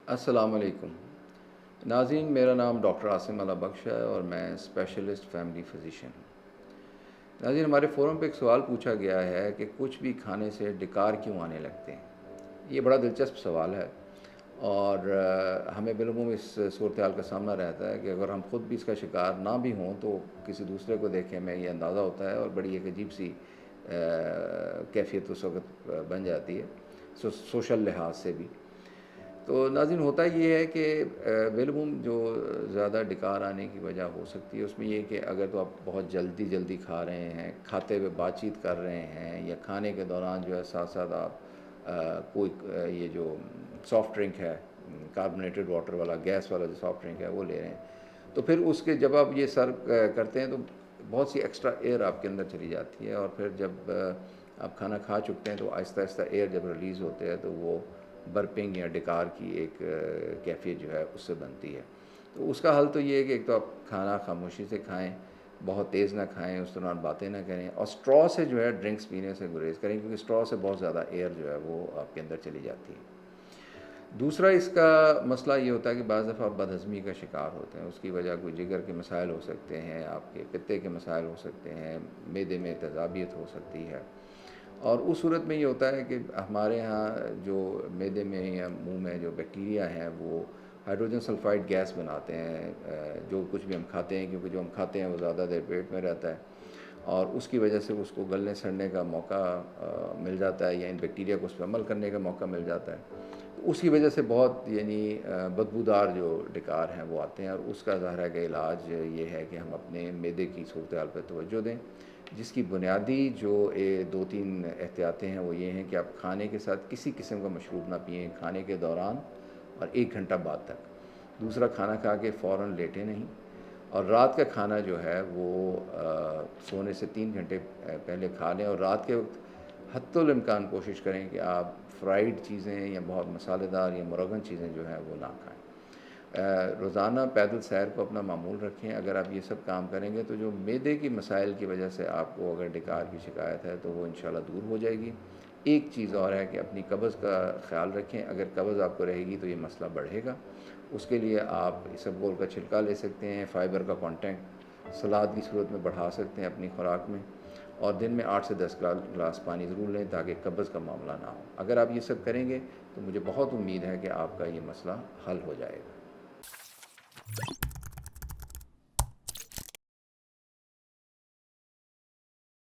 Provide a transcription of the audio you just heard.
السلام علیکم ناظرین، میرا نام ڈاکٹر عاصم اللہ بخش ہے اور میں اسپیشلسٹ فیملی فزیشین ہوں۔ ناظرین، ہمارے فورم پہ ایک سوال پوچھا گیا ہے کہ کچھ بھی کھانے سے ڈکار کیوں آنے لگتے ہیں۔ یہ بڑا دلچسپ سوال ہے اور ہمیں بالعموم اس صورتحال کا سامنا رہتا ہے کہ اگر ہم خود بھی اس کا شکار نہ بھی ہوں تو کسی دوسرے کو دیکھے ہمیں یہ اندازہ ہوتا ہے اور بڑی ایک عجیب سی کیفیت اس وقت بن جاتی ہے سوشل لحاظ سے بھی۔ تو ناظرین، ہوتا یہ ہے کہ بالعموم جو زیادہ ڈکار آنے کی وجہ ہو سکتی ہے اس میں یہ کہ اگر تو آپ بہت جلدی کھا رہے ہیں، کھاتے ہوئے بات چیت کر رہے ہیں، یا کھانے کے دوران جو ہے ساتھ ساتھ آپ کوئی یہ جو سافٹ ڈرنک ہے، کاربونیٹڈ واٹر والا، گیس والا جو سافٹ ڈرنک ہے وہ لے رہے ہیں، تو پھر اس کے جب آپ یہ سرو کرتے ہیں تو بہت سی ایکسٹرا ایئر آپ کے اندر چلی جاتی ہے، اور پھر جب آپ کھانا کھا چکتے ہیں تو آہستہ آہستہ ایئر جب ریلیز ہوتے ہیں تو وہ برپنگ یا ڈکار کی ایک کیفیت جو ہے اس سے بنتی ہے۔ تو اس کا حل تو یہ ہے کہ ایک تو آپ کھانا خاموشی سے کھائیں، بہت تیز نہ کھائیں، اس دوران باتیں نہ کریں، اور اسٹرا سے جو ہے ڈرنکس پینے سے گریز کریں، کیونکہ اسٹرا سے بہت زیادہ ایئر جو ہے وہ آپ کے اندر چلی جاتی ہے۔ دوسرا اس کا مسئلہ یہ ہوتا ہے کہ بعض دفعہ آپ بد ہضمی کا شکار ہوتے ہیں، اس کی وجہ کوئی جگر کے مسائل ہو سکتے ہیں، آپ کے پتے کے مسائل ہو سکتے ہیں، معدے میں تیزابیت ہو سکتی ہے، اور اس صورت میں یہ ہوتا ہے کہ ہمارے ہاں جو معدے میں یا منہ میں جو بیکٹیریا ہیں وہ ہائیڈروجن سلفائڈ گیس بناتے ہیں جو کچھ بھی ہم کھاتے ہیں، کیونکہ جو ہم کھاتے ہیں وہ زیادہ دیر پیٹ میں رہتا ہے، اور اس کی وجہ سے اس کو گلنے سڑنے کا موقع مل جاتا ہے، یا ان بیکٹیریا کو اس پہ عمل کرنے کا موقع مل جاتا ہے۔ اس کی وجہ سے بہت بدبودار جو ڈکار ہیں وہ آتے ہیں، اور اس کا ظاہر ہے کہ علاج یہ ہے کہ ہم اپنے معدے کی صورتحال پہ توجہ دیں، جس کی بنیادی جو 2-3 احتیاطیں ہیں وہ یہ ہیں کہ آپ کھانے کے ساتھ کسی قسم کا مشروب نہ پئیں کھانے کے دوران اور 1 گھنٹہ بعد تک۔ دوسرا، کھانا کھا کے فوراً لیٹیں نہیں، اور رات کا کھانا جو ہے وہ سونے سے 3 گھنٹے پہلے کھا لیں، اور رات کے وقت حتی الامکان کوشش کریں کہ آپ فرائیڈ چیزیں یا بہت مسالے دار یا مرغن چیزیں جو ہیں وہ نہ کھائیں۔ روزانہ پیدل سیر کو اپنا معمول رکھیں۔ اگر آپ یہ سب کام کریں گے تو جو معدے کی مسائل کی وجہ سے آپ کو اگر ڈکار کی شکایت ہے تو وہ انشاءاللہ دور ہو جائے گی۔ ایک چیز اور ہے کہ اپنی قبض کا خیال رکھیں، اگر قبض آپ کو رہے گی تو یہ مسئلہ بڑھے گا۔ اس کے لیے آپ اسبگول کا چھلکا لے سکتے ہیں، فائبر کا کانٹینٹ سلاد کی صورت میں بڑھا سکتے ہیں اپنی خوراک میں، اور دن میں 8 سے 10 گلاس پانی ضرور لیں تاکہ قبض کا معاملہ نہ ہو۔ اگر آپ یہ سب کریں گے تو مجھے بہت امید ہے کہ آپ کا یہ مسئلہ حل ہو جائے گا۔